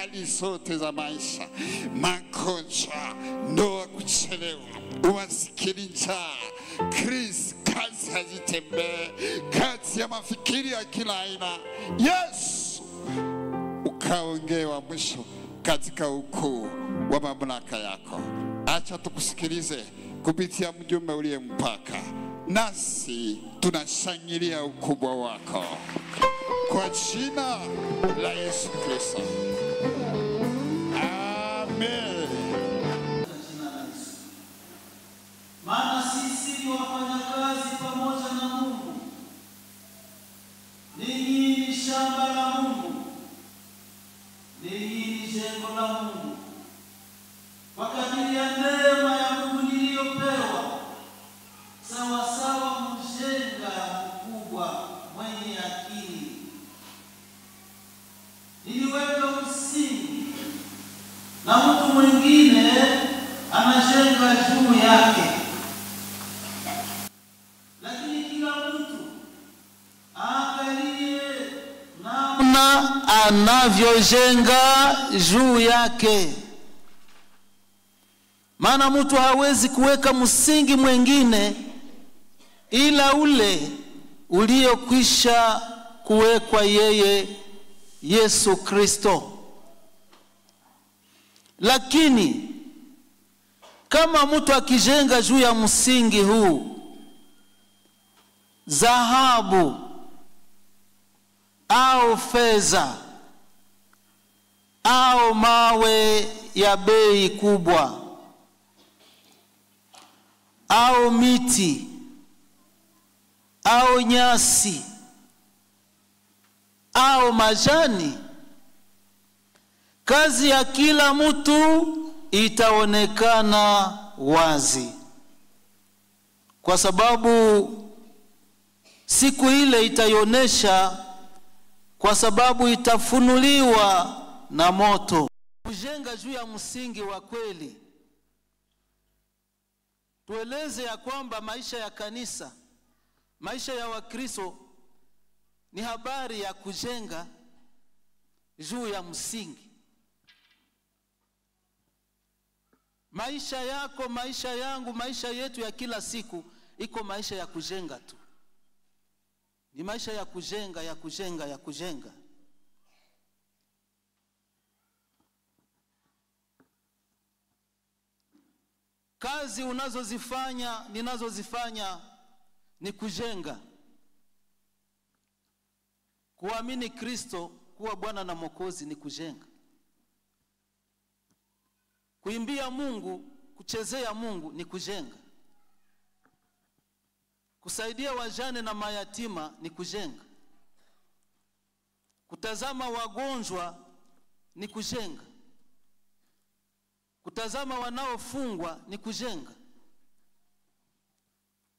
hali zote za maisha, magonjwa, ndoa kuchelewa, umasikini, njaa, krizi, kazi hazitembee, kazi ya mafikiri ya kila aina. Yesu, ukaongee wa mwisho katika ukuu wa mamlaka yako. Acha tukusikilize kupitia mjumbe uliyempaka, nasi tunashangilia ukubwa wako kwa jina la Yesu Kristo. Amen. Maana sisi ni wafanyakazi pamoja na Mungu. Ninyi ni shamba la Mungu. Ninyi ni jengo la Mungu. Kwa kadiri ya neema ya Mungu niliyopewa, sawa sawa mjenga mkubwa mwenye akili. Niliweka msingi na mtu mwingine anajenga juu yake. Lakini kila mtu aangalie namna anavyojenga juu yake. Maana mtu hawezi kuweka msingi mwingine ila ule uliokwisha kuwekwa yeye, Yesu Kristo. Lakini kama mtu akijenga juu ya msingi huu, dhahabu au fedha au mawe ya bei kubwa au miti au nyasi au majani, kazi ya kila mtu itaonekana wazi, kwa sababu siku ile itaionesha, kwa sababu itafunuliwa na moto. Kujenga juu ya msingi wa kweli. Tueleze ya kwamba maisha ya kanisa, maisha ya Wakristo ni habari ya kujenga juu ya msingi. Maisha yako, maisha yangu, maisha yetu ya kila siku iko maisha ya kujenga tu. Ni maisha ya kujenga, ya kujenga, ya kujenga. Kazi unazozifanya, ninazozifanya ni kujenga. Kuamini Kristo kuwa Bwana na Mwokozi ni kujenga. Kuimbia Mungu, kuchezea Mungu ni kujenga. Kusaidia wajane na mayatima ni kujenga. Kutazama wagonjwa ni kujenga. Kutazama wanaofungwa ni kujenga.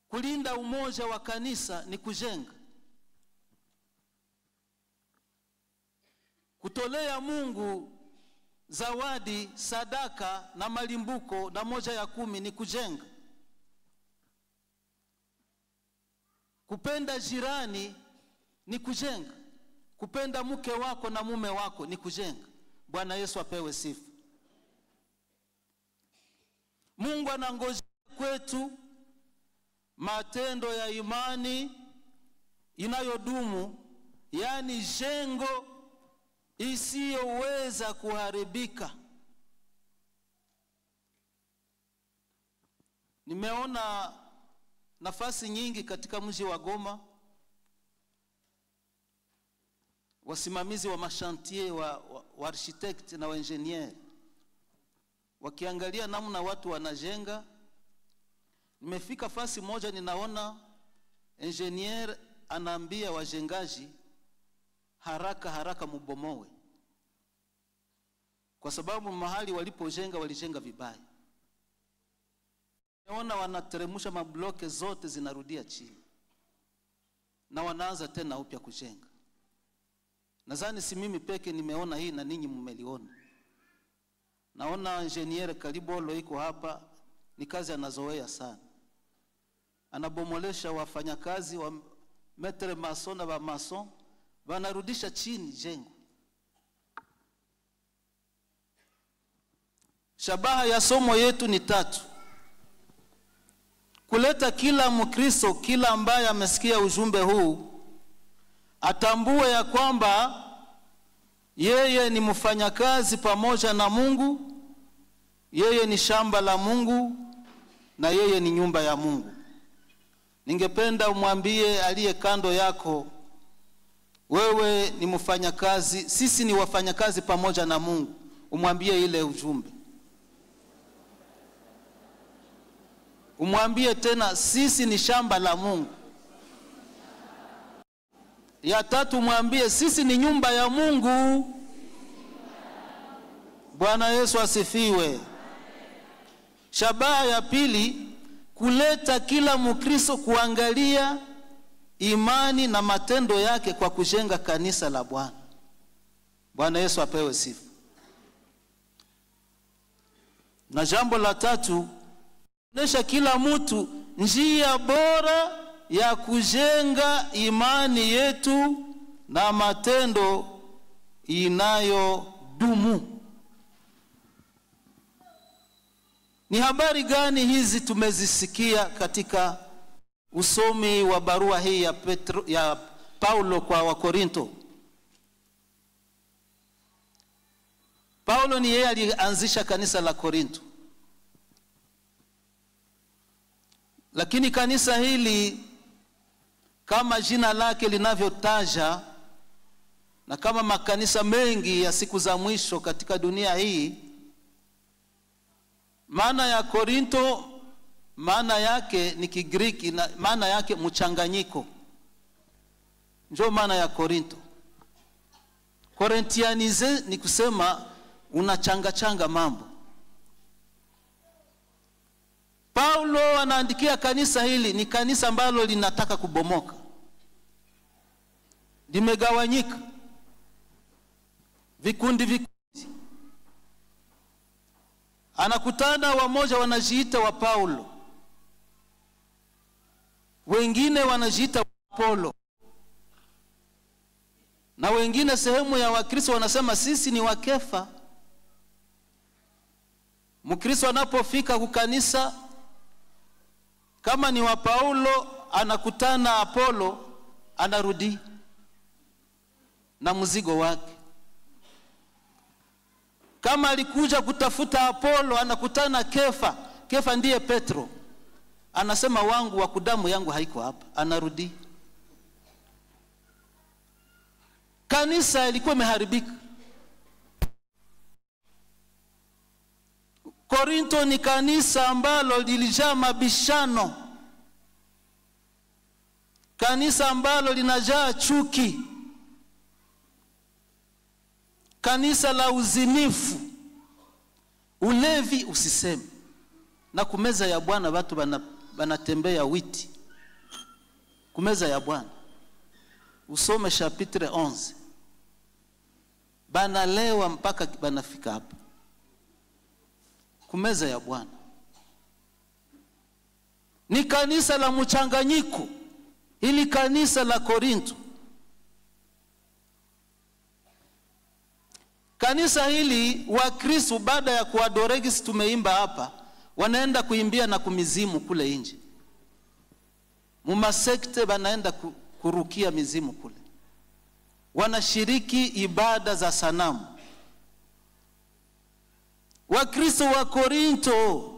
Kulinda umoja wa kanisa ni kujenga. Kutolea Mungu zawadi, sadaka na malimbuko na 1/10 ni kujenga. Kupenda jirani ni kujenga. Kupenda mke wako na mume wako ni kujenga. Bwana Yesu apewe sifa. Mungu anangoja kwetu matendo ya imani inayodumu, yani jengo isiyoweza kuharibika. Nimeona nafasi nyingi katika mji wa Goma, wasimamizi wa mashantie wa architect na wa engineer wakiangalia namna watu wanajenga. Nimefika fasi moja, ninaona engineer anaambia wajengaji haraka haraka mubomoe, kwa sababu mahali walipojenga walijenga vibaya. Naona wanateremsha mabloke zote zinarudia chini na wanaanza tena upya kujenga. Nadhani si mimi peke nimeona hii, na ninyi mmeliona. Naona engineer Kalibolo iko hapa, ni kazi anazoea sana. Anabomolesha wafanyakazi wa metre mason na ba mason, wanarudisha chini jengo. Shabaha ya somo yetu ni tatu. Kuleta kila Mkristo, kila ambaye amesikia ujumbe huu, atambue ya kwamba yeye ni mfanyakazi pamoja na Mungu, yeye ni shamba la Mungu, na yeye ni nyumba ya Mungu. Ningependa umwambie aliye kando yako, wewe ni mfanyakazi, sisi ni wafanyakazi pamoja na Mungu. Umwambie ile ujumbe. Umwambie tena, sisi ni shamba la Mungu. Ya tatu, umwambie sisi ni nyumba ya Mungu. Bwana Yesu asifiwe. Shabaha ya pili, kuleta kila Mkristo kuangalia imani na matendo yake kwa kujenga kanisa la Bwana. Bwana Yesu apewe sifa. Na jambo la tatu, kuonesha kila mtu njia bora ya kujenga imani yetu na matendo inayodumu. Ni habari gani hizi tumezisikia katika usomi wa barua hii ya Paulo kwa Wakorinto? Paulo ni yeye alianzisha kanisa la Korinto. Lakini kanisa hili, kama jina lake linavyotaja, na kama makanisa mengi ya siku za mwisho katika dunia hii, maana ya Korinto, maana yake ni Kigiriki, na maana yake mchanganyiko. Ndio maana ya Korinto. Corinthianize ni kusema unachanga mambo. Paulo anaandikia kanisa hili, ni kanisa ambalo linataka kubomoka, limegawanyika vikundi. Anakutana, wamoja wanajiita wa Paulo, wengine wanajiita wa Apolo, na wengine sehemu ya Wakristo wanasema sisi ni wa Kefa. Mkristo anapofika kukanisa, kama ni wa Paulo anakutana Apolo, anarudi na mzigo wake. Kama alikuja kutafuta Apolo, anakutana Kefa. Kefa ndiye Petro, anasema wangu wa kudamu yangu haiko hapa, anarudi. Kanisa ilikuwa imeharibika. Korinto ni kanisa ambalo lilijaa mabishano, kanisa ambalo linajaa chuki, kanisa la uzinifu, ulevi usiseme, na kumeza ya Bwana watu banatembea witi. Kumeza ya Bwana, usome chapitre 11, banalewa mpaka banafika hapa. Kumeza ya Bwana ni kanisa la mchanganyiko, ili kanisa la Korinto. Kanisa hili Wakristo baada ya kuadoregisi tumeimba hapa, wanaenda kuimbia na kumizimu kule nje. Mumasekte banaenda kurukia mizimu kule. Wanashiriki ibada za sanamu. Wakristo wa Korinto,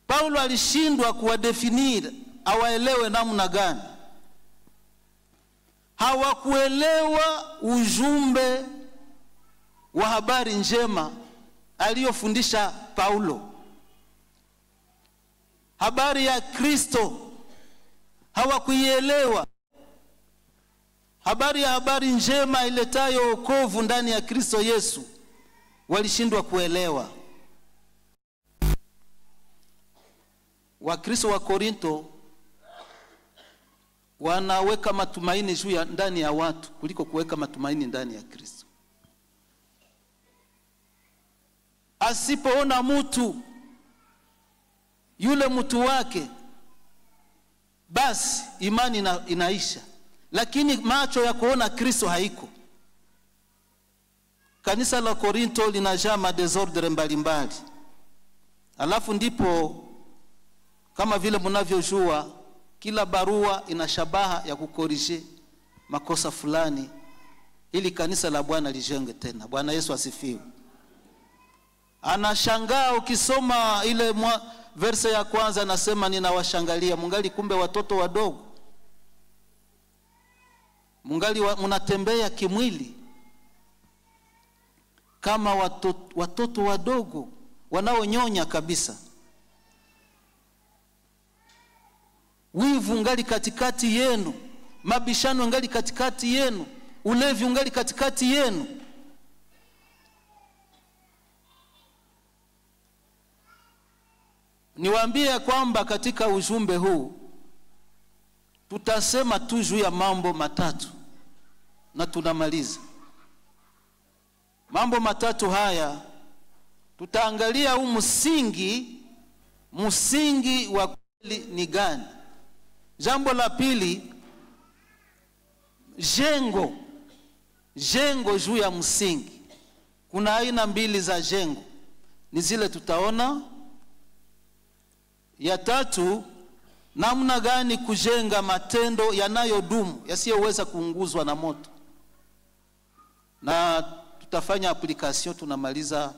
Paulo alishindwa kuwadefinir, awaelewe namna gani. Hawakuelewa ujumbe wa habari njema aliyofundisha Paulo. Habari ya Kristo hawakuielewa. Habari njema iletayo wokovu ndani ya Kristo Yesu walishindwa kuelewa. Wakristo wa Korinto wanaweka matumaini juu ya ndani ya watu kuliko kuweka matumaini ndani ya Kristo. Asipoona mtu yule mtu wake, basi imani inaisha. Lakini macho ya kuona Kristo haiko. kanisa la Korinto linajaa madesordre mbalimbali. Alafu ndipo kama vile mnavyojua kila barua ina shabaha ya kukorije makosa fulani ili kanisa la Bwana lijenge tena. Bwana Yesu asifiwe. Anashangaa ukisoma ile verse ya kwanza, anasema ninawashangalia mungali kumbe watoto wadogo. Mungali mnatembea kimwili kama watoto wadogo wanaonyonya kabisa. Wivu ngali katikati yenu, mabishano ngali katikati yenu, ulevi ngali katikati yenu. Niwaambie kwamba katika ujumbe huu tutasema tu juu ya mambo matatu na tunamaliza. Mambo matatu haya tutaangalia msingi wa kweli ni gani. Jambo la pili, jengo juu ya msingi. Kuna aina mbili za jengo, ni zile tutaona. Ya tatu, namna gani kujenga matendo yanayodumu, yasiyoweza kuunguzwa na moto. Na tutafanya application, tunamaliza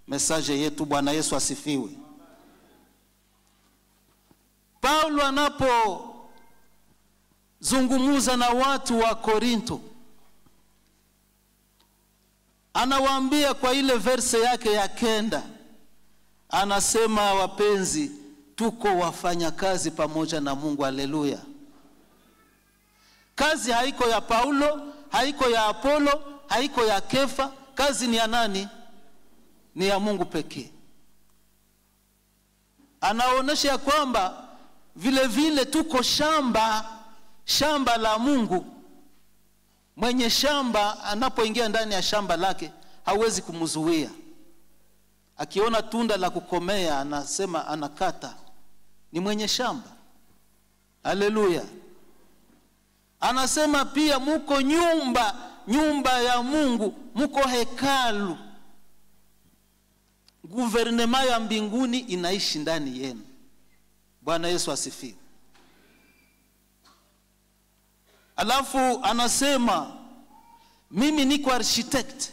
message yetu. Bwana Yesu asifiwe. Paulo anapozungumza na watu wa Korinto, anawaambia kwa ile verse yake ya 9, anasema wapenzi, tuko wafanya kazi pamoja na Mungu. Haleluya. Kazi haiko ya Paulo, haiko ya Apolo, haiko ya Kefa. Kazi ni ya nani? Ni ya Mungu pekee. Anaonesha ya kwamba vile vile tuko shamba la Mungu. Mwenye shamba anapoingia ndani ya shamba lake hawezi kumzuia. Akiona tunda la kukomea anasema anakata. Ni mwenye shamba. Haleluya. Anasema pia muko nyumba ya Mungu, muko hekalu. Guvernema ya mbinguni inaishi ndani yenu. Bwana Yesu asifiwe. Alafu anasema mimi niko architect,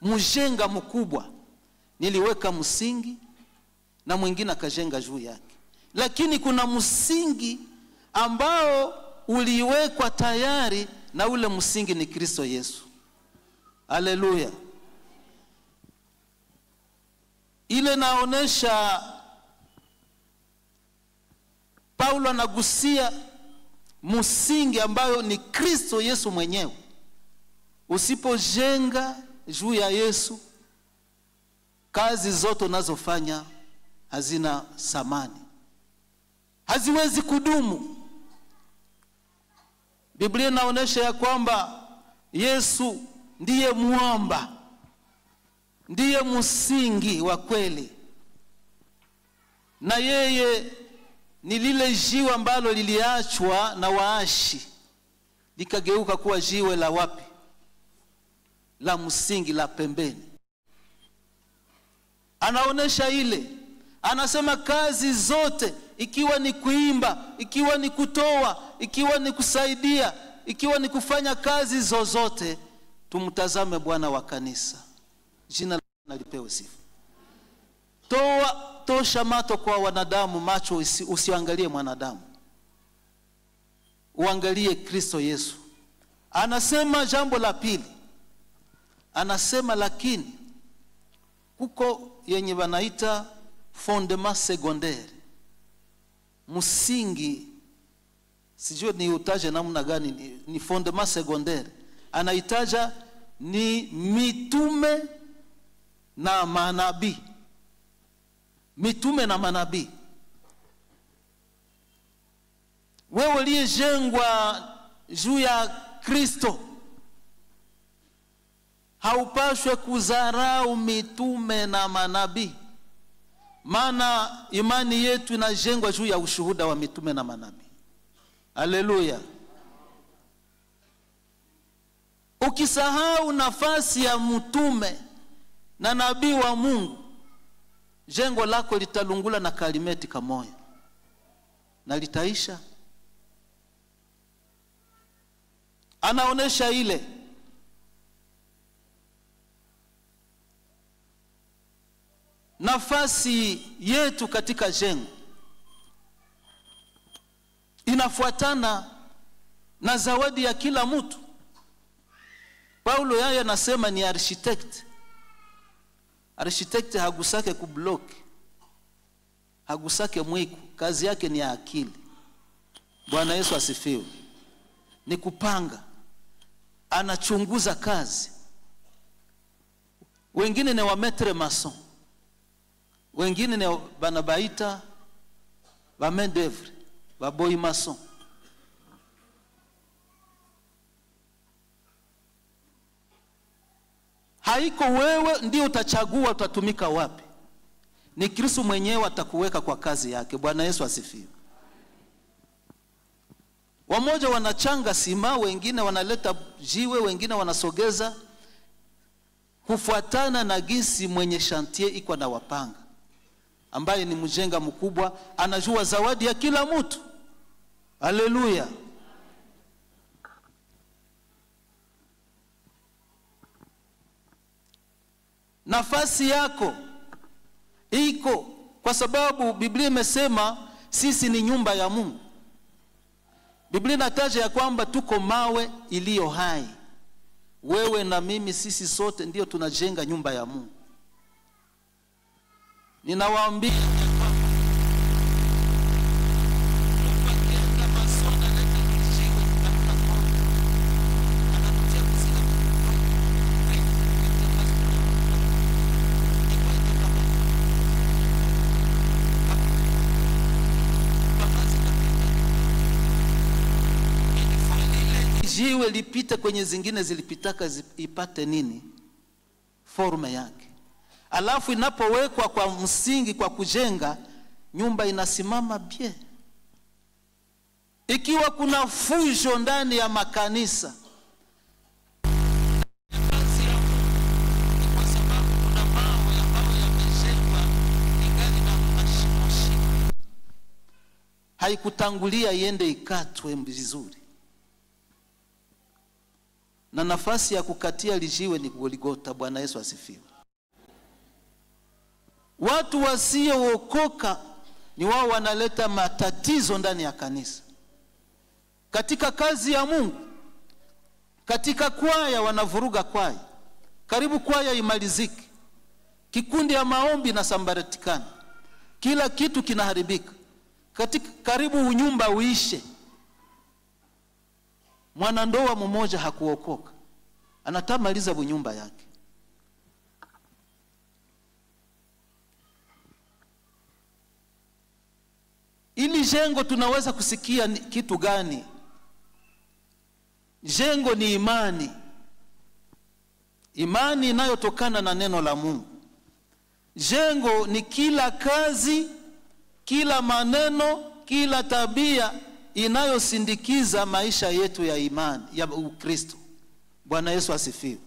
mjenga mkubwa. Niliweka msingi na mwingine akajenga juu yake. Lakini kuna msingi ambao uliwekwa tayari, na ule msingi ni Kristo Yesu. Haleluya. Ile naonesha Paulo anagusia msingi ambayo ni Kristo Yesu mwenyewe. Usipojenga juu ya Yesu, kazi zote unazofanya hazina thamani, haziwezi kudumu. Biblia inaonyesha ya kwamba Yesu ndiye mwamba, ndiye msingi wa kweli, na yeye ni lile jiwe ambalo liliachwa na waashi likageuka kuwa jiwe la wapi? La msingi, la pembeni. Anaonesha ile, anasema kazi zote, ikiwa ni kuimba, ikiwa ni kutoa, ikiwa ni kusaidia, ikiwa ni kufanya kazi zozote, tumtazame Bwana wa kanisa. Jina la Bwana lipewe sifa. Tosha macho kwa wanadamu, macho usiangalie mwanadamu, uangalie Kristo Yesu. Anasema jambo la pili, anasema lakini kuko yenye wanaita fondement secondaire, msingi, sijui ni utaje namna gani, ni fondement secondaire. Anaitaja ni mitume na manabii. Mitume na manabii. Wewe uliyejengwa juu ya Kristo, haupashwe kudharau mitume na manabii. Maana imani yetu inajengwa juu ya ushuhuda wa mitume na manabii. Haleluya. Ukisahau nafasi ya mtume na nabii wa Mungu, jengo lako litalungula na kalimeti kamoja na litaisha. Anaonesha ile nafasi yetu katika jengo inafuatana na zawadi ya kila mtu. Paulo yeye anasema ni architect. Architect hagusake kublock, hagusake mwiku, kazi yake ni ya akili. Bwana Yesu asifiwe. Ni kupanga, anachunguza kazi. Wengine ni wa maître maçon, wengine ni banabaita ba main d'œuvre, ba boy maçon. Haiko wewe ndio utachagua utatumika wapi. Ni Kristo mwenyewe atakuweka kwa kazi yake. Bwana Yesu asifiwe. Wamoja wanachanga sima, wengine wanaleta jiwe, wengine wanasogeza kufuatana na gisi mwenye chantier iko na wapanga, ambaye ni mjenga mkubwa, anajua zawadi ya kila mtu. Haleluya. Nafasi yako iko, kwa sababu Biblia imesema sisi ni nyumba ya Mungu. Biblia inataja ya kwamba tuko mawe iliyo hai. Wewe na mimi, sisi sote ndio tunajenga nyumba ya Mungu. Ninawaambia jiwe lipite kwenye zingine zilipitaka ipate nini? Forma yake. Alafu inapowekwa kwa msingi kwa kujenga, nyumba inasimama bien. Ikiwa kuna fujo ndani ya makanisa, kwa sababu kuna mawe ambayo yamejengwa ingali na mashimo, haikutangulia iende ikatwe vizuri. Na nafasi ya kukatia lijiwe ni Golgotha. Bwana Yesu asifiwe. Watu wasiookoka ni wao wanaleta matatizo ndani ya kanisa. Katika kazi ya Mungu, katika kwaya wanavuruga kwaya. Karibu kwaya imalizike, kikundi ya maombi na sambaratikana, kila kitu kinaharibika. Karibu unyumba uishe. Mwanandoa mmoja hakuokoka, anatamaliza bunyumba yake. Ili jengo tunaweza kusikia kitu gani? Jengo ni imani. Imani inayotokana na neno la Mungu. Jengo ni kila kazi, kila maneno, kila tabia inayosindikiza maisha yetu ya imani ya Ukristo. Bwana Yesu asifiwe.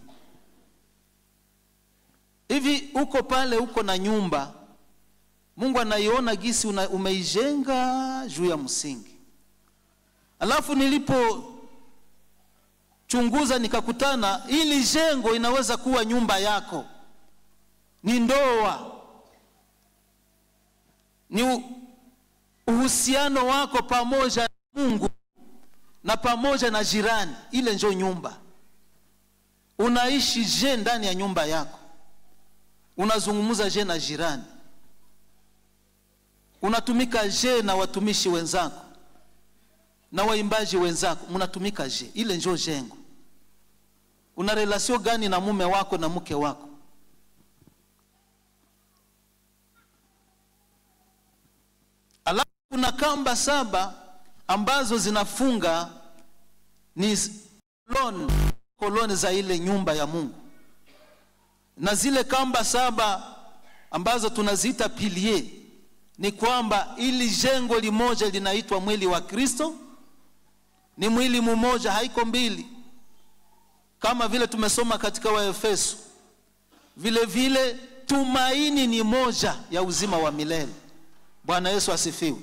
Hivi uko pale, uko na nyumba, Mungu anaiona gisi umeijenga juu ya msingi. Alafu nilipo chunguza nikakutana ili jengo inaweza kuwa nyumba yako. Ni ndoa, ni uhusiano wako pamoja na Mungu na pamoja na jirani. Ile ndio nyumba. Unaishi je ndani ya nyumba yako? Unazungumza je na jirani? Unatumika je na watumishi wenzako na waimbaji wenzako? Mnatumika je? Ile ndio jengo. Una relation gani na mume wako na mke wako? Alafu kuna kamba 7 ambazo zinafunga, ni koloni za ile nyumba ya Mungu. Na zile kamba 7 ambazo tunaziita pilier, ni kwamba ili jengo limoja linaitwa mwili wa Kristo. Ni mwili mmoja, haiko mbili. kama vile tumesoma katika Waefeso, vile vile tumaini ni moja ya uzima wa milele. Bwana Yesu asifiwe.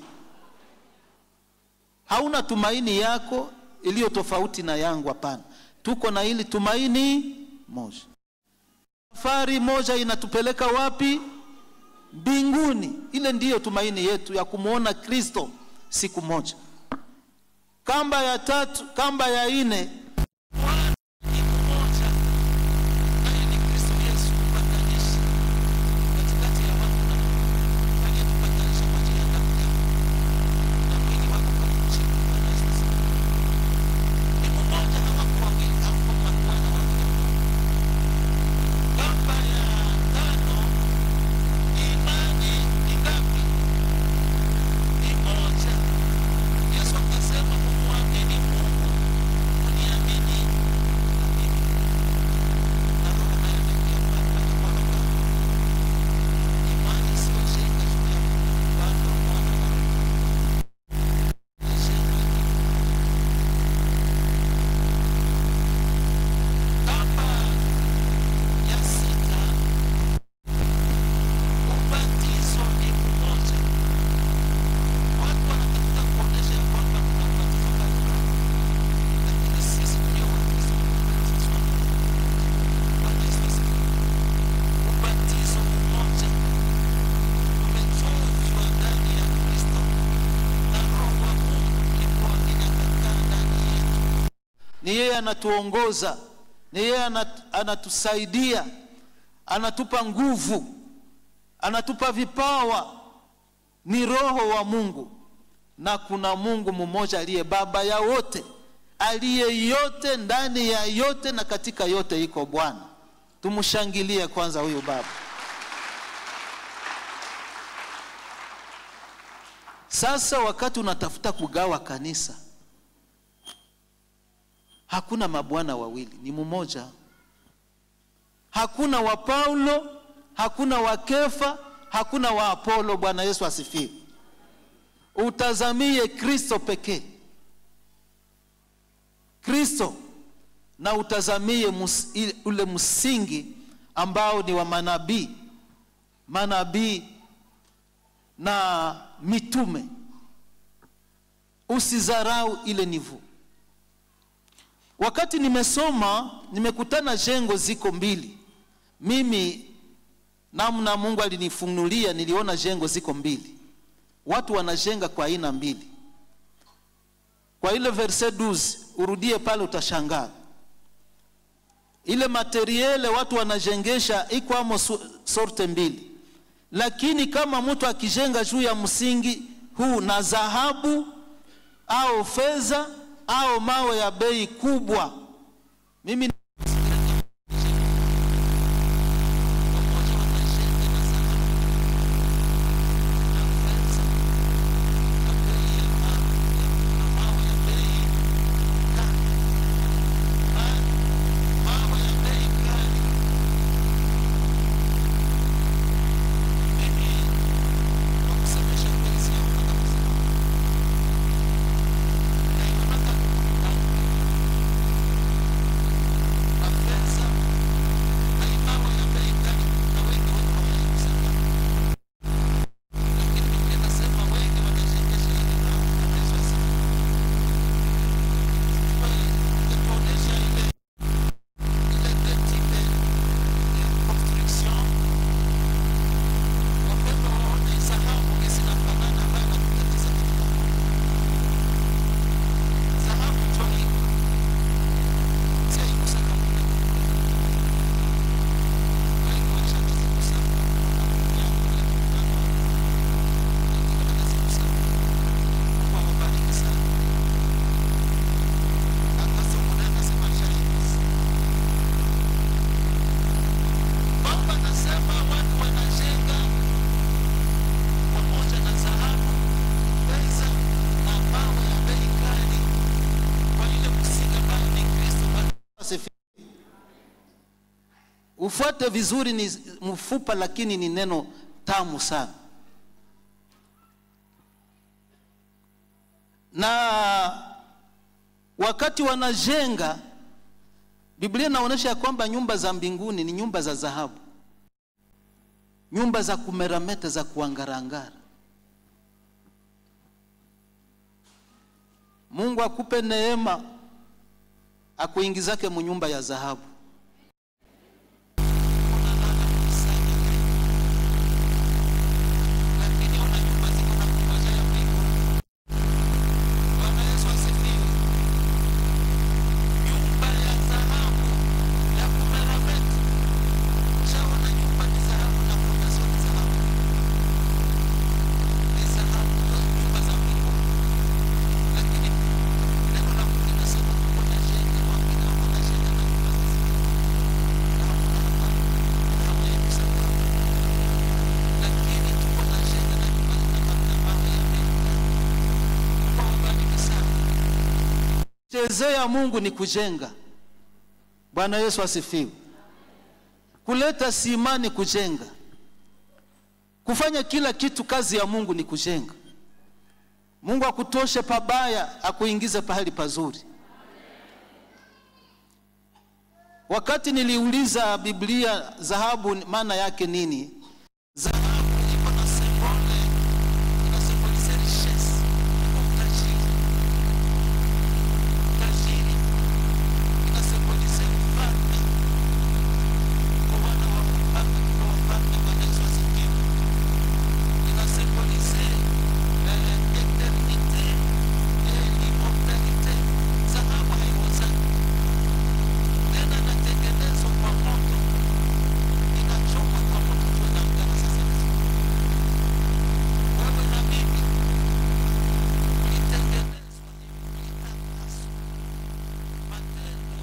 Hauna tumaini yako iliyo tofauti na yangu, hapana. Tuko na hili tumaini moja. Safari moja inatupeleka wapi? Mbinguni. Ile ndiyo tumaini yetu ya kumuona Kristo siku moja. Kamba ya tatu, kamba ya ine, ni yeye anatuongoza, ni yeye anatusaidia, anatupa nguvu, anatupa vipawa. Ni Roho wa Mungu, na kuna Mungu mmoja aliye baba ya wote, aliye yote, ndani ya yote, na katika yote iko Bwana. Tumshangilie kwanza huyu baba. Sasa wakati unatafuta kugawa kanisa, hakuna mabwana wawili, ni mmoja. Hakuna wa Paulo, hakuna wa Kefa, hakuna wa Apolo. Bwana Yesu asifiwe. Utazamie Kristo pekee, Kristo, na utazamie ule msingi ambao ni wa manabii na mitume. Usizarau ile nivu. Wakati nimesoma, nimekutana jengo ziko mbili. Mimi namna Mungu alinifunulia, niliona jengo ziko mbili. Watu wanajenga kwa aina mbili. Kwa ile verset 12, urudie pale utashangaa. Ile materiele watu wanajengesha iko amo sorte mbili. Lakini kama mtu akijenga juu ya msingi huu na dhahabu au fedha au mawe ya bei kubwa, mimi ufuate vizuri. Ni mfupa lakini ni neno tamu sana. Na wakati wanajenga, Biblia inaonyesha kwamba nyumba za mbinguni ni nyumba za dhahabu, nyumba za kumerameta, za kuangarangara. Mungu akupe neema akuingizake mu nyumba ya dhahabu. Chezea Mungu ni kujenga. Bwana Yesu asifiwe. Kuleta simani kujenga. Kufanya kila kitu kazi ya Mungu ni kujenga. Mungu akutoshe pabaya, akuingize pahali pazuri. Wakati niliuliza Biblia dhahabu maana yake nini? Dhahabu iko na symbole, ina symbolize richesse, utajiri. Utajiri ina symbolize ufalme. Kwa wana wa ufalme, kwa wafalme wa Yesu asifiwe. Ina symbolize eternite, immortalite. Dhahabu haiozani. Tena inatengenezwa kwa moto. Inachomwa kwa moto tunaangana sasa. Wewe na mimi ulitengenezwa hivi, ulitakaswa. Matendo,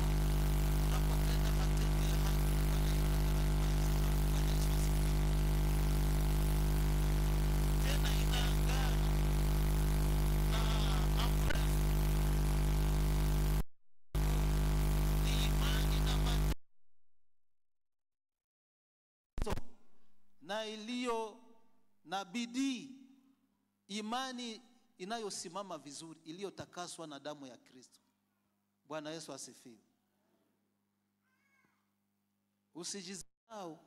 unapotenda matendo ya haki kwa neno la Bwana Yesu asifiwe. Tena inaangana na mrefu ni imani na matendo na iliyo na bidii, imani inayosimama vizuri, iliyotakaswa na damu ya Kristo. Bwana Yesu asifiwe. Usijisahau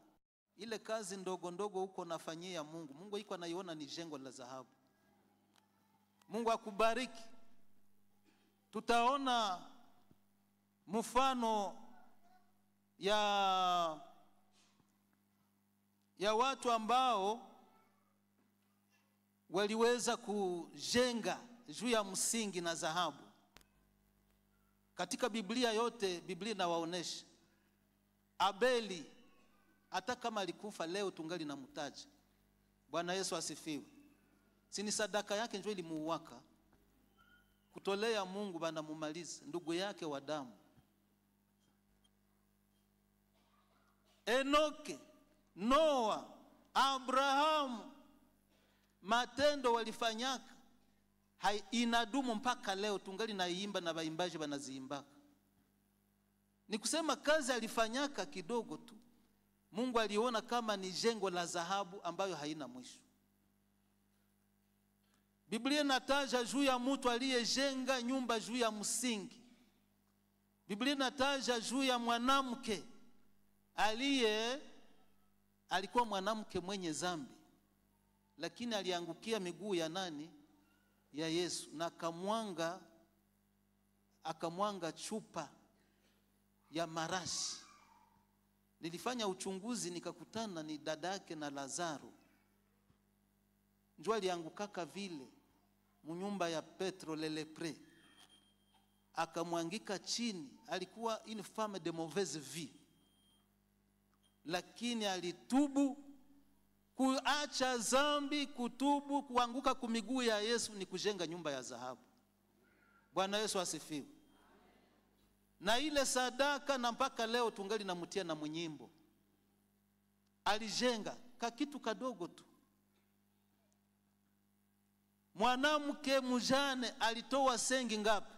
ile kazi ndogo ndogo huko nafanyia Mungu. Mungu iko anaiona ni jengo la dhahabu. Mungu akubariki. Tutaona mfano ya watu ambao waliweza kujenga juu ya msingi na dhahabu. Katika Biblia yote, Biblia inawaonesha Abeli, hata kama alikufa leo tungali na mtaji. Bwana Yesu asifiwe. Sini sadaka yake njoo ilimuuaka. Kutolea Mungu bana mumaliza ndugu yake wa damu. Enoke, Noa, Abrahamu, matendo walifanyaka inadumu mpaka leo tungali naimba na waimbaji wanaziimbaka. Ni kusema kazi alifanyaka kidogo tu, Mungu aliona kama ni jengo la dhahabu ambayo haina mwisho. Biblia inataja juu ya mtu aliyejenga nyumba juu ya msingi. Biblia inataja juu ya mwanamke alikuwa mwanamke mwenye dhambi, lakini aliangukia miguu ya nani? Ya Yesu, na akamwanga chupa ya marashi. Nilifanya uchunguzi nikakutana ni dadake na Lazaro. Njoo aliangukaka vile munyumba ya Petro le lepre, akamwangika chini. Alikuwa une femme de mauvaise vie, lakini alitubu, kuacha dhambi, kutubu, kuanguka kumiguu ya Yesu ni kujenga nyumba ya dhahabu. Bwana Yesu asifiwe. Na ile sadaka na mpaka leo tungali namutia na munyimbo. Alijenga kakitu kadogo tu. Mwanamke mjane alitoa sengi ngapi?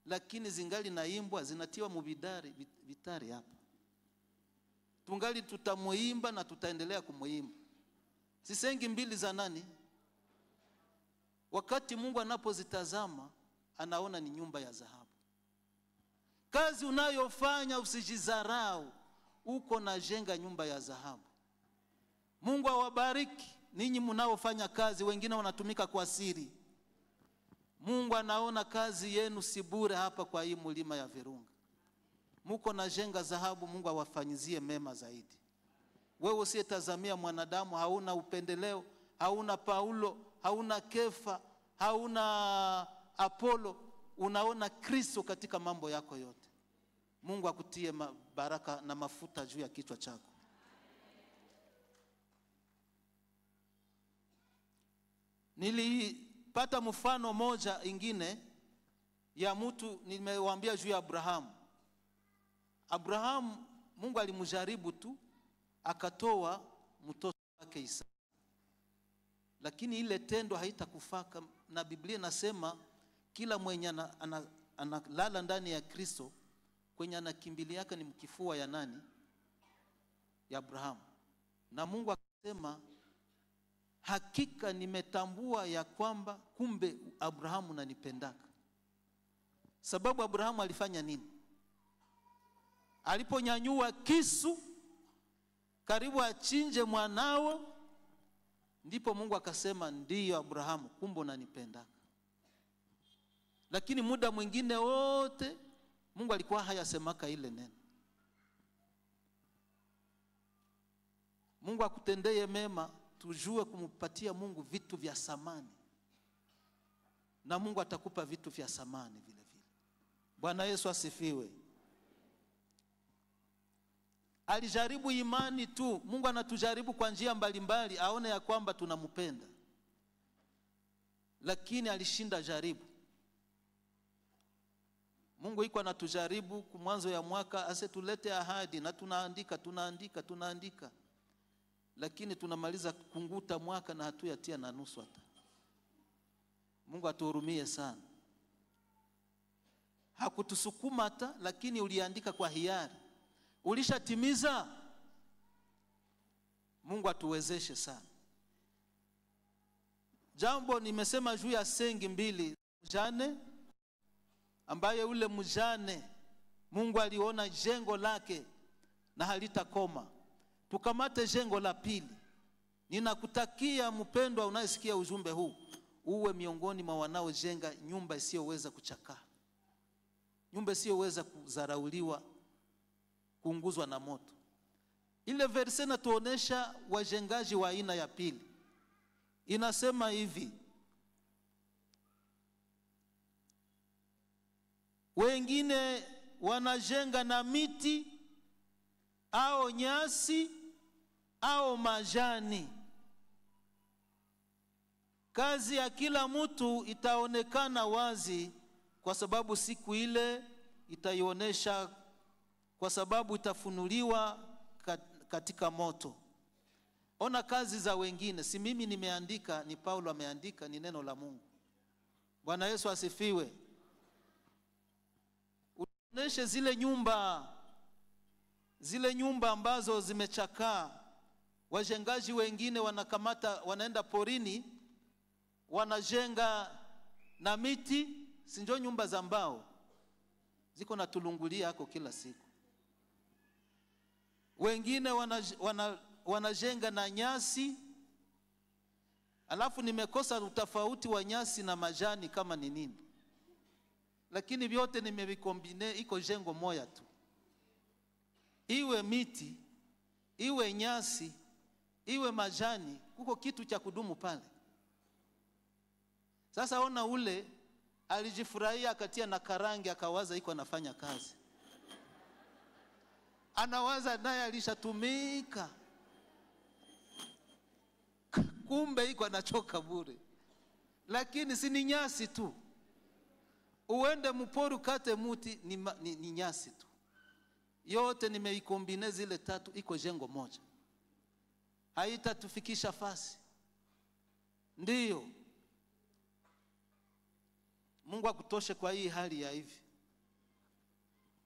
Lakini zingali naimbwa, zinatiwa vitari hapa. Tungali tutamuimba na tutaendelea kumuimba. Si sengi mbili za nani? Wakati Mungu anapozitazama anaona ni nyumba ya dhahabu. Kazi unayofanya usijidharau, uko na jenga nyumba ya dhahabu. Mungu awabariki ninyi mnaofanya kazi, wengine wanatumika kwa siri. Mungu anaona kazi yenu si bure hapa kwa hii mlima ya Virunga. Muko na jenga dhahabu, Mungu awafanyizie mema zaidi. Wewe usiyetazamia mwanadamu, hauna upendeleo, hauna Paulo, hauna Kefa, hauna Apolo, unaona Kristo katika mambo yako yote. Mungu akutie baraka na mafuta juu ya kichwa chako. Nilipata mfano moja ingine ya mtu, nimewaambia juu ya Abrahamu. Abrahamu, Mungu alimjaribu tu, akatoa mtoto wake Isaka. Lakini ile tendo haitakufaka, na Biblia inasema kila mwenye analala ndani ya Kristo, kwenye anakimbilia yake ni mkifua ya nani? Ya Abrahamu. Na Mungu akasema, hakika nimetambua ya kwamba kumbe Abrahamu nanipendaka. Sababu Abrahamu alifanya nini? Aliponyanyua kisu karibu achinje mwanao, ndipo Mungu akasema, ndiyo Abrahamu, kumbe unanipendaka. Lakini muda mwingine wote Mungu alikuwa hayasemaka ile neno. Mungu akutendeye mema, tujue kumupatia Mungu vitu vya samani, na Mungu atakupa vitu vya samani vile vile. Bwana Yesu asifiwe. Alijaribu imani tu. Mungu anatujaribu kwa njia mbalimbali aone ya kwamba tunampenda. Lakini alishinda jaribu. Mungu iko anatujaribu kwa mwanzo ya mwaka, ase tulete ahadi, na tunaandika. Lakini tunamaliza kunguta mwaka na hatuyatia na nusu hata. Mungu atuhurumie sana. Hakutusukuma hata, lakini uliandika kwa hiari. Ulishatimiza. Mungu atuwezeshe sana. Jambo nimesema juu ya sengi mbili. Mjane, ambaye ule mjane Mungu aliona jengo lake na halitakoma. Tukamate jengo la pili. Ninakutakia mpendwa unayesikia ujumbe huu, uwe miongoni mwa wanaojenga nyumba isiyoweza kuchakaa, nyumba isiyoweza kudharauliwa, kuunguzwa na moto. Ile verse inatuonesha wajengaji wa aina ya pili. Inasema hivi: wengine wanajenga na miti au nyasi au majani. Kazi ya kila mtu itaonekana wazi, kwa sababu siku ile itaionesha, kwa sababu itafunuliwa katika moto. Ona kazi za wengine, si mimi nimeandika, ni Paulo ameandika, ni neno la Mungu. Bwana Yesu asifiwe. Uoneshe zile nyumba ambazo zimechakaa. Wajengaji wengine wanaenda porini, wanajenga na miti, si ndio nyumba za mbao ziko na tulungulia yako kila siku. Wengine wanajenga na nyasi. Alafu nimekosa utofauti wa nyasi na majani kama ni nini, lakini vyote nimevikombine, iko jengo moja tu. Iwe miti, iwe nyasi, iwe majani, kuko kitu cha kudumu pale. Sasa ona ule alijifurahia, akatia na karangi, akawaza iko anafanya kazi. Anawaza naye alishatumika, kumbe iko anachoka bure. Lakini si ni nyasi tu. Uende mporu kate muti, ni nyasi tu. Yote nimeikombine zile tatu, iko jengo moja. Haitatufikisha fasi. Ndiyo. Mungu akutoshe kwa hii hali ya hivi.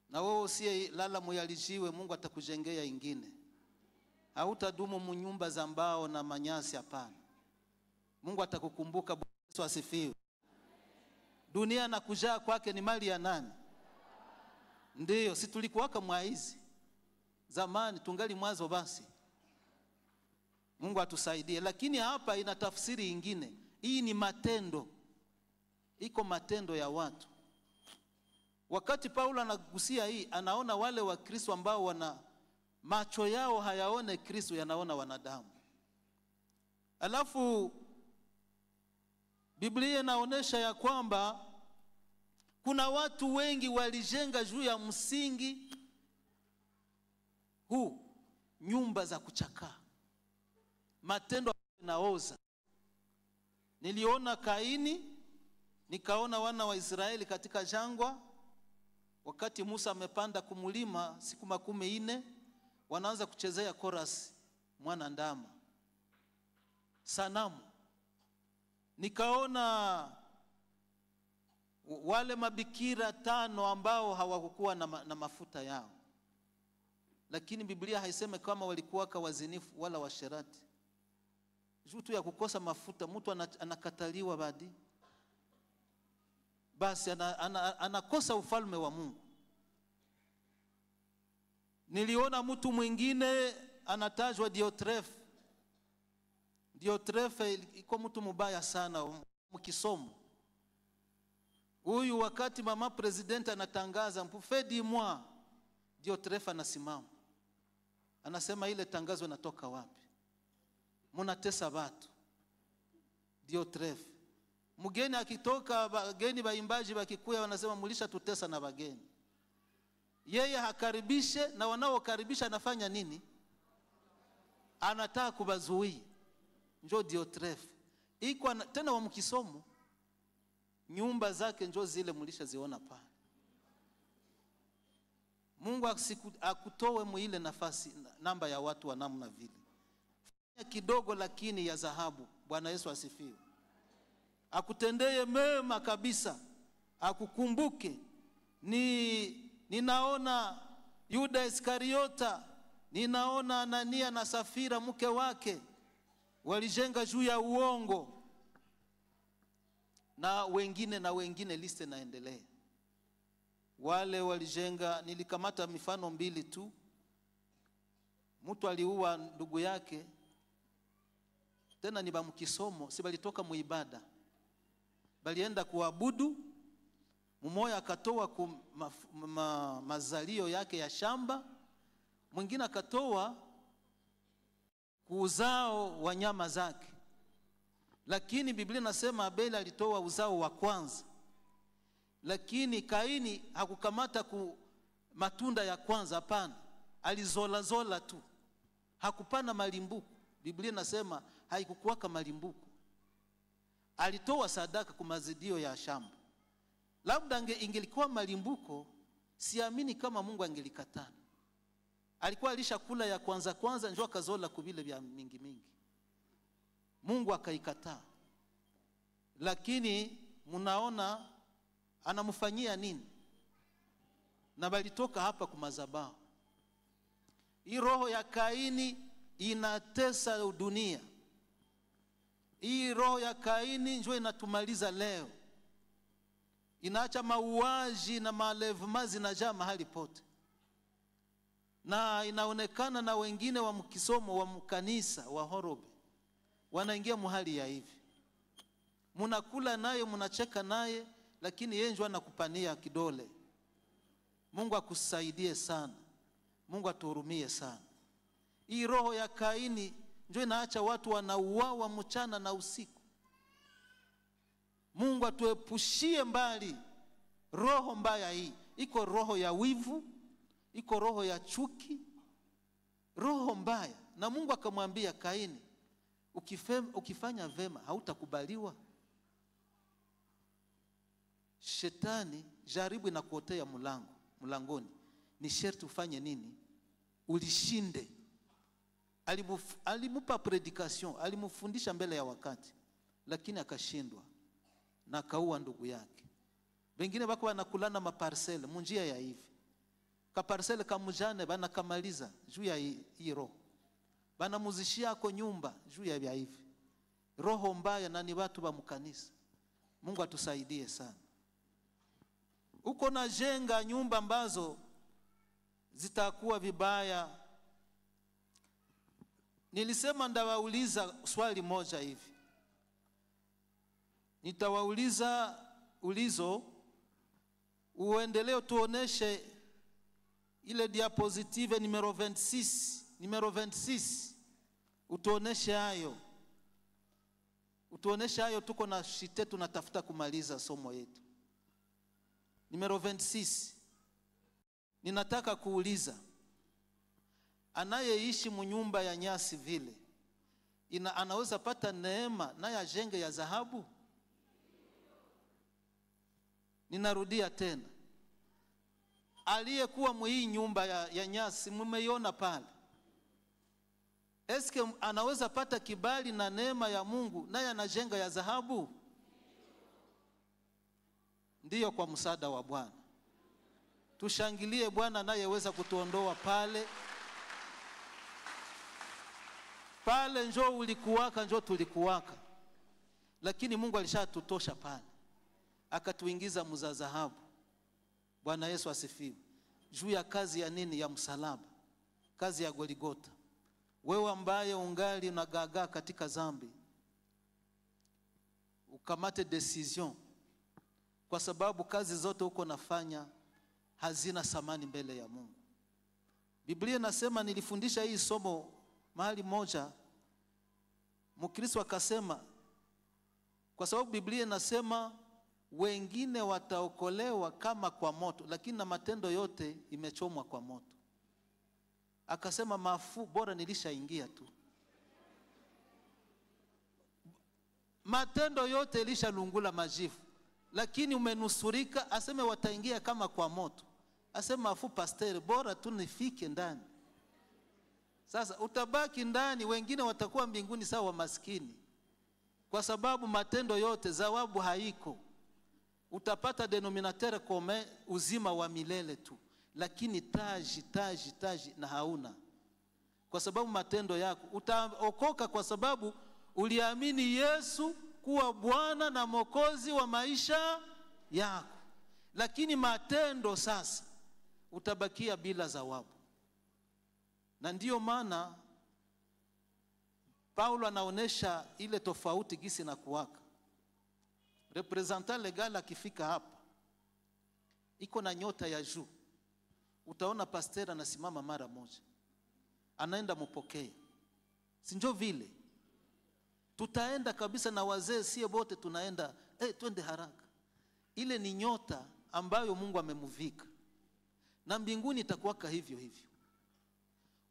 Na wewe usiye lala muyalijiwe, Mungu atakujengea ingine. Hautadumu munyumba za mbao na manyasi, hapana. Mungu atakukumbuka. Bwana Yesu asifiwe. Dunia na kujaa kwake ni mali ya nani? Ndiyo, si tulikuwaka mwaizi zamani, tungali mwazo basi. Mungu atusaidie. Lakini hapa ina tafsiri nyingine. Hii ni matendo. Iko matendo ya watu. Wakati Paulo anagusia hii, anaona wale wa Kristo ambao wana macho yao hayaone Kristo, yanaona wanadamu. Alafu Biblia inaonyesha ya kwamba kuna watu wengi walijenga juu ya msingi huu nyumba za kuchakaa. Matendo yanaoza. Niliona Kaini, nikaona wana wa Israeli katika jangwa, wakati Musa amepanda kumulima siku 40, wanaanza kuchezea chorus mwana ndama, sanamu. Nikaona wale mabikira 5 ambao hawakuwa na mafuta yao. Lakini Biblia haiseme kama walikuwa wazinifu wala washerati. Juu tu ya kukosa mafuta mtu anakataliwa badi, basi anakosa ufalme wa Mungu. Niliona mtu mwingine anatajwa Diotrefe. Diotrefe iko mtu mubaya sana mkisomo. Huyu wakati mama president anatangaza mpufedi mwa, Diotrefe anasimama. Anasema ile tangazo natoka wapi? Munatesa watu. Diotrefe. Mgeni akitoka, bageni baimbaji bakikuya wanasema mulisha tutesa na bageni. Yeye hakaribishe, na wanaokaribisha anafanya nini? Anataka kubazuia. Njo Diotrefe. Iko tena wa mkisomo, nyumba zake njo zile mulisha ziona pale. Mungu akutowe muile nafasi namba ya watu wa namna vile. Fanya kidogo lakini ya dhahabu. Bwana Yesu asifiwe. Akutendeye mema kabisa, akukumbuke. Ninaona Yuda Iskariota, ninaona Anania na Safira mke wake walijenga juu ya uongo, na wengine liste naendelea. Wale walijenga, nilikamata mifano 2 tu. Mtu aliua ndugu yake, tena ni bamkisomo, si balitoka muibada, balienda kuabudu. Mmoja akatoa mazalio yake ya shamba, mwingine akatoa uzao wa nyama zake. Lakini Biblia inasema Abeli alitoa uzao wa kwanza, lakini Kaini hakukamata matunda ya kwanza, hapana. Alizola tu, hakupana malimbuku. Biblia inasema haikukuwaka malimbuku. Alitoa sadaka kwa mazidio ya shamba. Labda ingelikuwa malimbuko, siamini kama Mungu angelikataa. Alikuwa alishakula ya kwanza njoo akazola kubile vya mingi. Mungu akaikataa. Lakini munaona anamfanyia nini? Na balitoka hapa kumazabao. Hii roho ya Kaini inatesa dunia. Hii roho ya Kaini njoo inatumaliza leo. Inaacha mauaji na malevuma zinajaa mahali pote. Na inaonekana na wengine wa mkisomo wa mkanisa wa Horobe wanaingia mahali ya hivi. Munakula naye, munacheka naye, lakini yeye njoo anakupania kidole. Mungu akusaidie sana. Mungu atuhurumie sana. Hii roho ya Kaini njoo inaacha watu wanauawa mchana na usiku. Mungu atuepushie mbali roho mbaya hii. Iko roho ya wivu, iko roho ya chuki, roho mbaya. Na Mungu akamwambia Kaini, ukifanya vema hautakubaliwa. Shetani jaribu inakuotea mlangoni. Ni sherti ufanye nini? Ulishinde. Alimupa predication, alimufundisha mbele ya wakati, lakini akashindwa na akaua ndugu yake. Wengine bako wanakulana maparcele munjia ya hivi. Kaparcele kamujane bana kamaliza juu ya hii roho. Bana muzishia ako nyumba juu ya hivi. Roho mbaya na ni watu wa mkanisa. Mungu atusaidie sana. Uko na jenga nyumba ambazo zitakuwa vibaya. Nilisema ndawauliza swali moja hivi. Nitawauliza ulizo, uendelee tuoneshe ile diapositive numero 26, utuoneshe hayo. Utuoneshe hayo, tuko na shite tunatafuta kumaliza somo yetu. Numero 26. Ninataka kuuliza, anayeishi mnyumba ya nyasi vile, anaweza pata neema na ya jenge ya dhahabu? Ninarudia tena. Aliyekuwa mwi nyumba ya nyasi mmeiona pale, eske anaweza pata kibali na neema ya Mungu naye anajenga ya dhahabu? Ndiyo, kwa msaada wa Bwana. Tushangilie Bwana anayeweza kutuondoa pale. Pale njoo ulikuwaka, njoo tulikuwaka. Lakini Mungu alishatutosha pale, akatuingiza mza dhahabu. Bwana Yesu asifiwe. Juu ya kazi ya nini? Ya msalaba, kazi ya Golgotha. Wewe ambaye ungali unagagaa katika dhambi, ukamate decision, kwa sababu kazi zote uko nafanya hazina thamani mbele ya Mungu. Biblia inasema, nilifundisha hii somo mahali moja, Mkristo akasema, kwa sababu Biblia inasema wengine wataokolewa kama kwa moto, lakini na matendo yote imechomwa kwa moto. Akasema mafu bora nilishaingia tu, matendo yote ilishalungula majifu, lakini umenusurika. Aseme wataingia kama kwa moto. Asema mafu pastor, bora tu nifike ndani. Sasa utabaki ndani, wengine watakuwa mbinguni sawa maskini, kwa sababu matendo yote zawabu haiko. Utapata denominateur kome uzima wa milele tu, lakini taji na hauna, kwa sababu matendo yako. Utaokoka kwa sababu uliamini Yesu kuwa Bwana na Mwokozi wa maisha yako, lakini matendo sasa utabakia bila zawabu. Na ndiyo maana Paulo anaonesha ile tofauti gisi na kuwaka. Representant legal akifika hapa, iko na nyota ya juu. Utaona pastor anasimama mara moja, anaenda mpokea. Sinjo vile tutaenda kabisa na wazee, sie bote tunaenda, twende haraka. Ile ni nyota ambayo Mungu amemuvika, na mbinguni itakuwaka hivyo hivyo.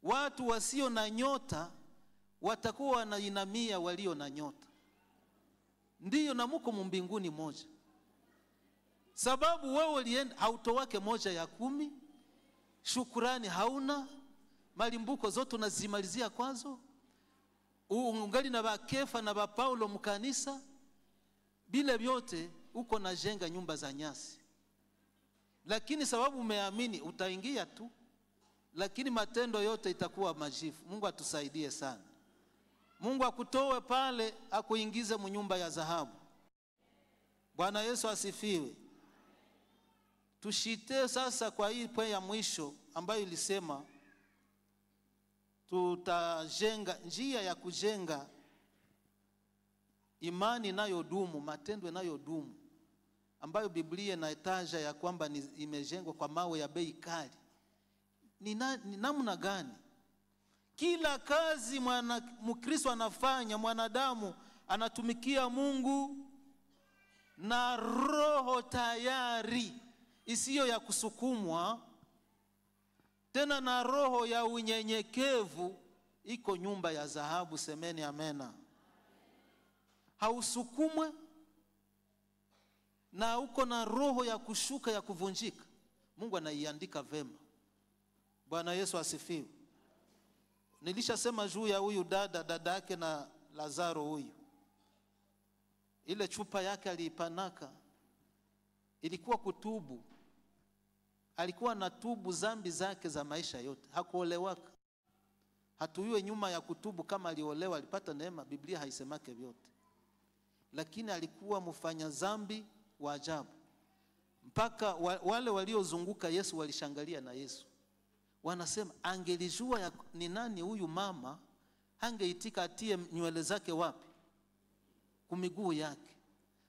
Watu wasio na nyota watakuwa wanainamia walio na nyota. Ndiyo, na muko mbinguni moja, sababu wewe ulienda hautowake moja ya 10, shukrani hauna, malimbuko zote unazimalizia kwazo, ungali na bakefa na ba Paulo mkanisa, bila vyote uko na jenga nyumba za nyasi. Lakini sababu umeamini utaingia tu, lakini matendo yote itakuwa majifu. Mungu atusaidie sana. Mungu akutoe pale, akuingize mnyumba ya dhahabu. Bwana Yesu asifiwe. Tushite sasa kwa hii point ya mwisho ambayo ilisema tutajenga njia ya kujenga imani inayodumu, matendo yanayodumu, ambayo Biblia inaitaja ya kwamba imejengwa kwa mawe ya bei kali. Ni namna gani? Kila kazi Mkristo anafanya, mwanadamu anatumikia Mungu na roho tayari, isiyo ya kusukumwa, tena na roho ya unyenyekevu. Iko nyumba ya dhahabu. Semeni amena. Hausukumwe na uko na roho ya kushuka, ya kuvunjika. Mungu anaiandika vema. Bwana Yesu asifiwe. Nilishasema juu ya huyu dada yake na Lazaro huyu. Ile chupa yake aliipanaka ilikuwa kutubu. Alikuwa na tubu zambi zake za maisha yote. Hakuolewaka. Hatuyue nyuma ya kutubu kama aliolewa alipata neema. Biblia haisemake vyote. Lakini alikuwa mfanya zambi wa ajabu. Mpaka wale waliozunguka Yesu walishangalia na Yesu. wanasema angelijua ni nani huyu mama, hangeitika atie nywele zake wapi? Kumiguu yake.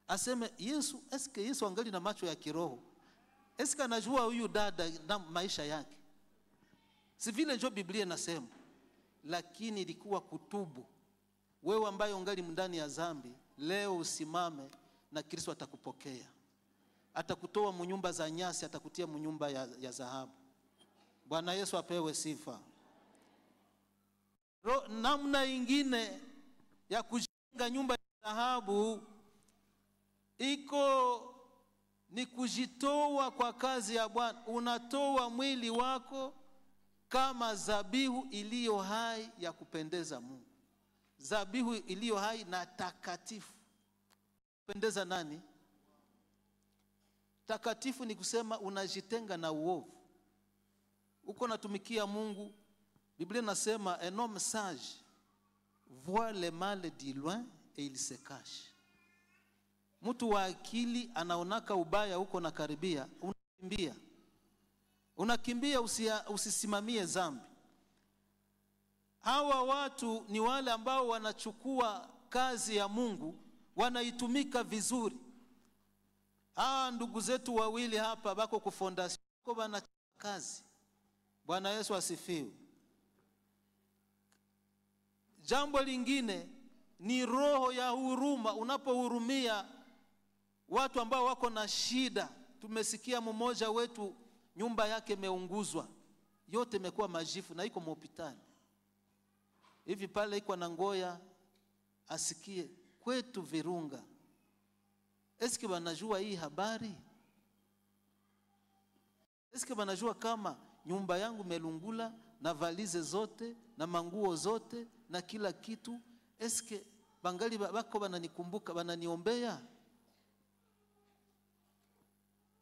Aseme Yesu, eske Yesu angali na macho ya kiroho? Eske anajua huyu dada na maisha yake? Si vile ndio Biblia inasema. Lakini ilikuwa kutubu. Wewe ambaye ungali ndani ya dhambi, leo usimame na Kristo atakupokea. Atakutoa mnyumba za nyasi, atakutia mnyumba ya dhahabu. Bwana Yesu apewe sifa. Namna ingine ya kujenga nyumba ya dhahabu ni kujitoa kwa kazi ya Bwana. Unatoa mwili wako kama dhabihu iliyo hai ya kupendeza Mungu. Dhabihu iliyo hai na takatifu. Kupendeza nani? Takatifu ni kusema unajitenga na uovu. Uko natumikia Mungu. Biblia inasema un homme sage voit le mal de loin et il se cache. Mtu wa akili anaonaka ubaya huko na karibia, unakimbia. Unakimbia, usisimamie dhambi. Hawa watu ni wale ambao wanachukua kazi ya Mungu, wanaitumika vizuri. Ndugu zetu wawili hapa bako kufondation bana kazi. Bwana Yesu asifiwe. Jambo lingine ni roho ya huruma. Unapohurumia watu ambao wako na shida. Tumesikia mmoja wetu nyumba yake imeunguzwa, yote imekuwa majifu na iko hospitali. Hivi pale iko na ngoya asikie kwetu Virunga. Eske wanajua hii habari? Eske wanajua kama nyumba yangu melungula na valize zote na manguo zote na kila kitu? Eske bangali bako wananikumbuka, wananiombea?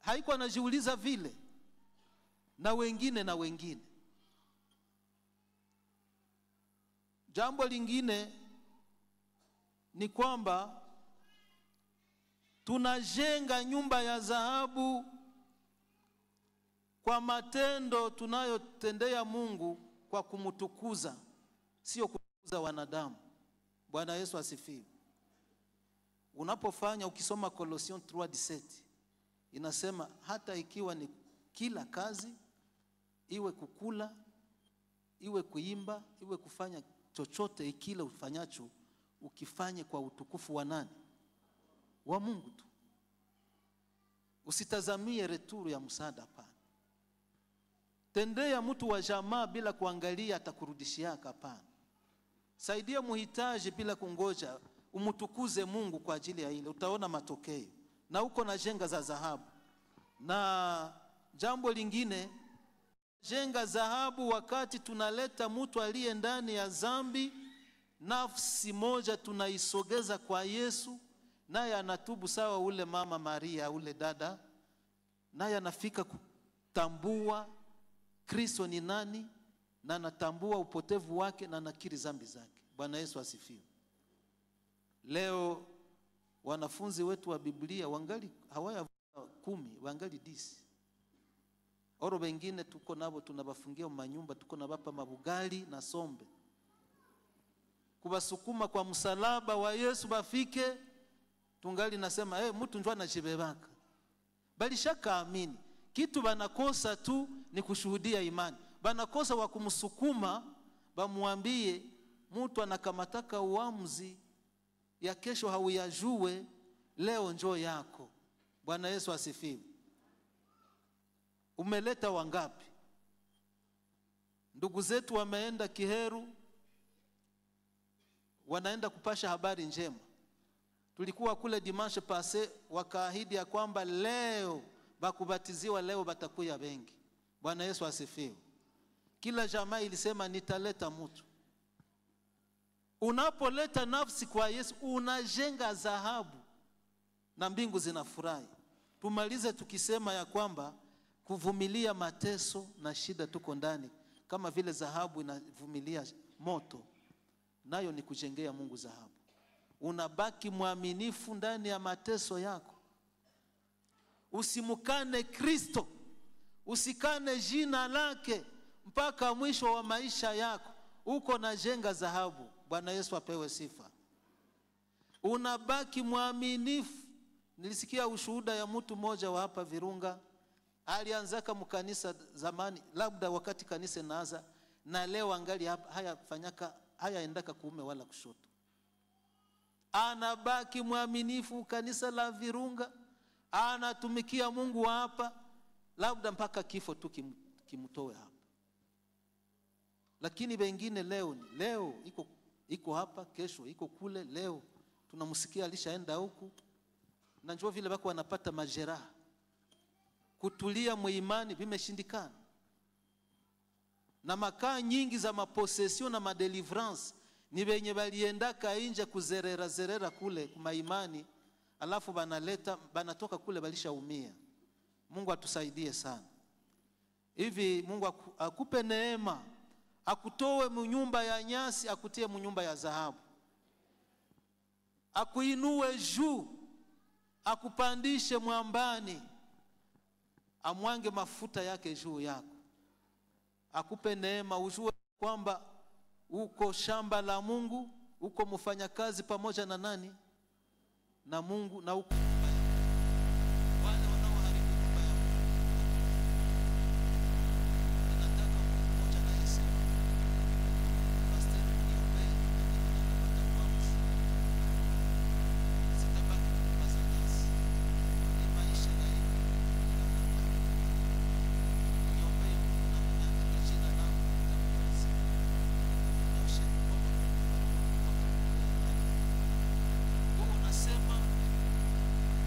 Haiko anajiuliza vile? Na wengine. Jambo lingine ni kwamba tunajenga nyumba ya dhahabu kwa matendo tunayotendea Mungu kwa kumtukuza, sio kutukuza wanadamu. Bwana Yesu asifiwe. Unapofanya, ukisoma Colossians 3:17 inasema hata ikiwa ni kila kazi, iwe kukula, iwe kuimba, iwe kufanya chochote, ikile ufanyacho ukifanye kwa utukufu wa nani? Wa Mungu tu. Usitazamie returu ya msaada hapana. Tendea mtu wa jamaa bila kuangalia atakurudishia hapana. Saidia muhitaji bila kungoja, umtukuze Mungu kwa ajili ya ile, utaona matokeo. Na uko na jenga za dhahabu. Na jambo lingine, jenga dhahabu wakati tunaleta mtu aliye ndani ya dhambi, nafsi moja tunaisogeza kwa Yesu, naye anatubu sawa ule mama Maria, ule dada, naye anafika kutambua Kristo ni nani, na anatambua upotevu wake na anakiri dhambi zake. Bwana Yesu asifiwe. Leo wanafunzi wetu wa Biblia wangali hawaya 10, wangali 10. Oro wengine tuko nabo tunabafungia manyumba, tuko nabapa mabugali na sombe. Kubasukuma kwa msalaba wa Yesu bafike, tungali nasema mtu njoo anajibebaka. Bali shaka amini. Kitu banakosa tu ni kushuhudia imani. Banakosa wa kumsukuma, bamuambie mtu anakamataka uamuzi ya kesho hauyajue, leo njoo yako. Bwana Yesu asifiwe. Umeleta wangapi? Ndugu zetu wameenda Kiheru, wanaenda kupasha habari njema. Tulikuwa kule dimanche passé, wakaahidi ya kwamba leo bakubatiziwa, leo batakuya wengi. Bwana Yesu asifiwe. Kila jamaa ilisema nitaleta mtu. Unapoleta nafsi kwa Yesu, unajenga dhahabu na mbingu zinafurahi. Tumalize tukisema ya kwamba kuvumilia mateso na shida tuko ndani, kama vile dhahabu inavumilia moto, nayo ni kujengea Mungu dhahabu. Unabaki mwaminifu ndani ya mateso yako. Usimukane Kristo, usikane jina lake, mpaka mwisho wa maisha yako uko na jenga dhahabu. Bwana Yesu apewe sifa. Unabaki mwaminifu. Nilisikia ushuhuda ya mtu mmoja wa hapa Virunga. Alianzaka mkanisa zamani, labda wakati kanisa inaanza, na leo angali haya endaka kuume wala kushoto. Anabaki mwaminifu kanisa la Virunga, anatumikia Mungu hapa, labda mpaka kifo tu kimtoe hapa. Lakini wengine leo iko hapa, kesho iko kule, leo tunamsikia alishaenda huku, na njoo vile bako wanapata majeraha. Kutulia muimani vimeshindikana. Na makaa nyingi za maposession na madeliverance ni wenye baliendaka nje kuzerera kule kumaimani, alafu banatoka kule balishaumia. Mungu atusaidie sana. Hivi Mungu akupe neema, akutoe mnyumba ya nyasi akutie mnyumba ya dhahabu. Akuinue juu, akupandishe mwambani, amwange mafuta yake juu yako. Akupe neema ujue kwamba uko shamba la Mungu, uko mfanyakazi pamoja na nani? Na Mungu, na uko wale wanaoharibu nyumba ya Mungu. Nataka Mungu mmoja na Yesu. Pastor niombe nikapata uamsho. Sitabaki kupaza nyasi. Ni maisha na hivi. Niombe na mnyaka jina langu nitakuweza. Nyoshe mkono. Wewe unasema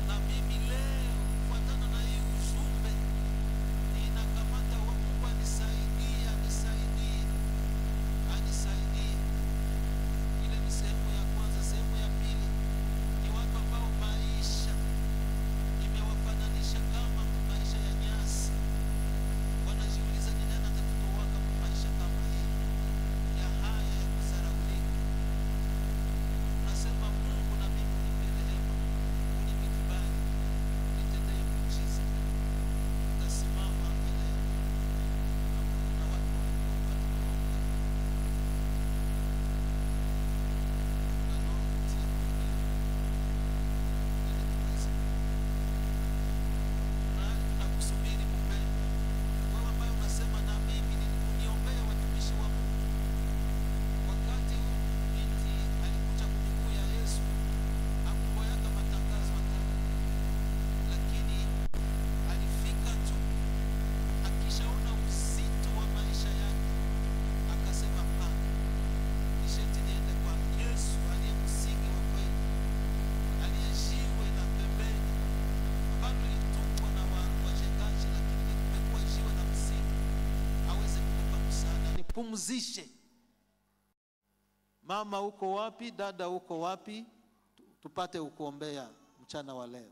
na mimi leo kufuatana na hii ujumbe ninakamata wa Mungu anisaidie. Ile ni sehemu ya kwanza. Sehemu ya pili ni watu ambao maisha imewafananisha kama maisha ya nyasi. Wanajiuliza ni nani atatutoa maisha kama hii ya haya ya kudharaulika. Unasema Mungu na mimi nipe rehema, unipe kibali, nitendee muujiza. Utasimama mbele ya Mungu na watu wanakuomba. Tunakusubiri mpendwa. Wewe ambaye unasema na mimi niombee watumishi wa Mungu. Wakati binti alikuja kumiguu ya Yesu, hakuboyaka matangazo hata, lakini alifika tu, akishaona uzito wa maisha yake, akasema pana, nisheti niende kwa Yesu aliye msingi wa kweli, aliyejiwe na pembeni, ambalo litupwa na wajengaji, lakini limekuwa jiwe na msingi, aweze kukupa msaada, nipumzishe. Mama uko wapi? Dada uko wapi? Tupate ukuombea mchana wa leo.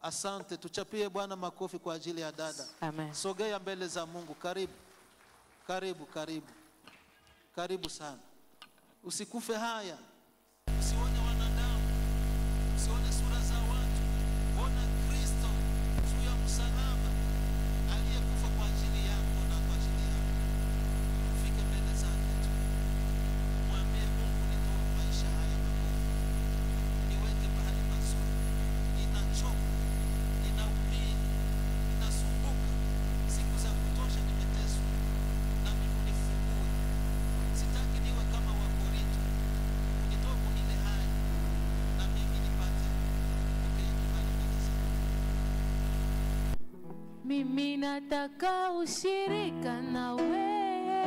Asante, tuchapie Bwana makofi kwa ajili ya dada. Amen. Sogea mbele za Mungu. Karibu sana. Usikufe haya. Usione wanadamu, usione sura za watu. Ona Kristo juu ya msalaba aliyekufa kwa ajili yako na kwa ajili yako. Ufike mbele zake tu. Mwambie Mungu, nitoe maisha haya mabovu, niweke mahali pazuri. Ninachoka, ninaumia, ninasumbuka, siku za kutosha nimeteswa, na mimi unifungue. Sitaki niwe kama Wakorinto, unitoe kwa ile hali, na mimi nipate kupokea kibali mbele zako. Mimi nataka ushirika na wewe,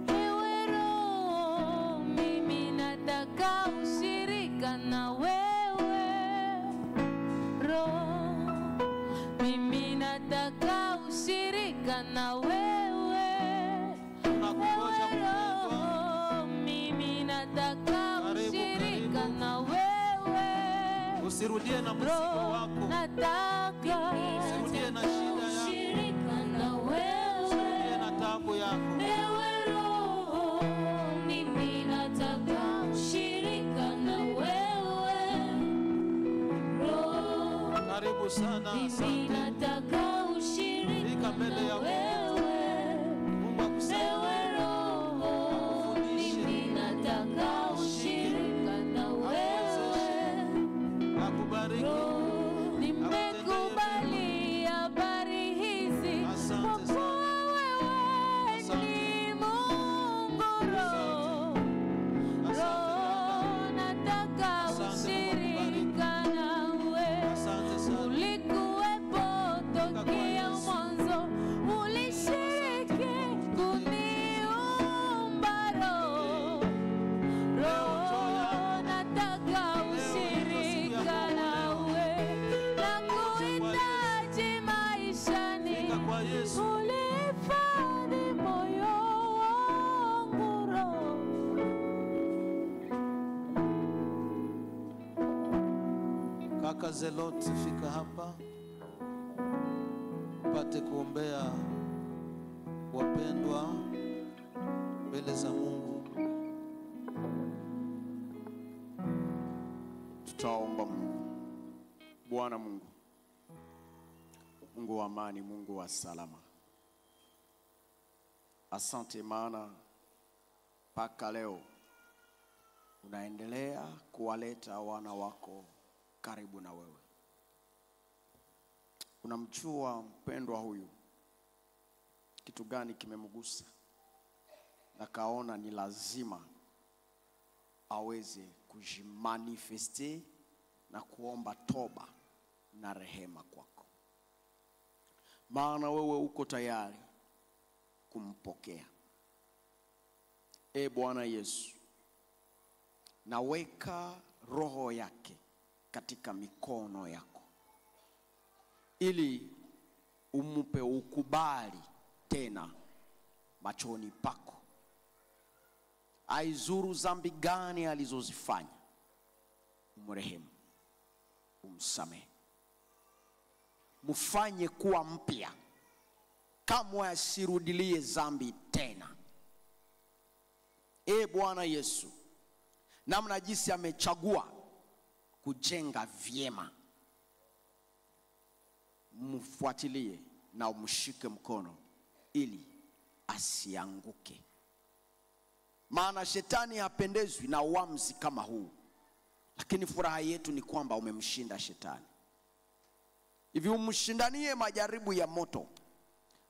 ewe Roho. Mimi nataka ushirika na wewe, Roho. Mimi nataka ushirika na wewe, Tunakungoja ewe Roho. Mimi nataka ushirika na wewe, Usirudie na mzigo Roho. wako. Nataka Usirudie na shida yako. ushirika na wewe, Usirudie na taabu yako. ewe Roho. Mimi nataka ushirika na wewe, Roho. Karibu sana. Mimi Asante. nataka ushirika Kaka Zelot, fika hapa pate kuombea wapendwa mbele za Mungu. Tutaomba Mungu. Bwana Mungu, Mungu wa amani, Mungu wa salama, asante maana mpaka leo unaendelea kuwaleta wana wako karibu na wewe. Unamjua mpendwa huyu kitu gani kimemgusa, na kaona ni lazima aweze kujimanifeste na kuomba toba na rehema kwako. Maana wewe uko tayari kumpokea. Bwana Yesu, naweka roho yake katika mikono yako, ili umupe ukubali tena machoni pako. Aizuru zambi gani alizozifanya, umrehemu, umsamehe, mufanye kuwa mpya, kamwe asirudilie zambi tena. Bwana Yesu, namna jinsi amechagua kujenga vyema, mfuatilie na umshike mkono ili asianguke. Maana shetani hapendezwi na uamuzi kama huu, lakini furaha yetu ni kwamba umemshinda shetani. Hivi umshindanie majaribu ya moto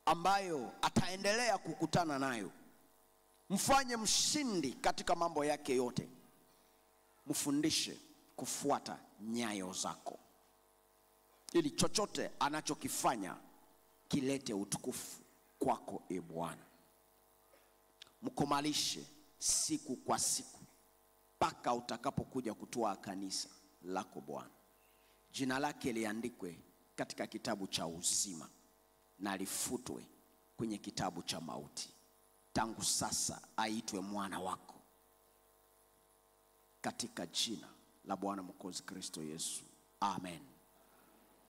ambayo ataendelea kukutana nayo. Mfanye mshindi katika mambo yake yote. Mfundishe kufuata nyayo zako, ili chochote anachokifanya kilete utukufu kwako, Bwana. Mkomalishe siku kwa siku mpaka utakapokuja kutoa kanisa lako, Bwana. Jina lake liandikwe katika kitabu cha uzima na lifutwe kwenye kitabu cha mauti. Tangu sasa aitwe mwana wako, katika jina la Bwana Mwokozi Kristo Yesu. Amen.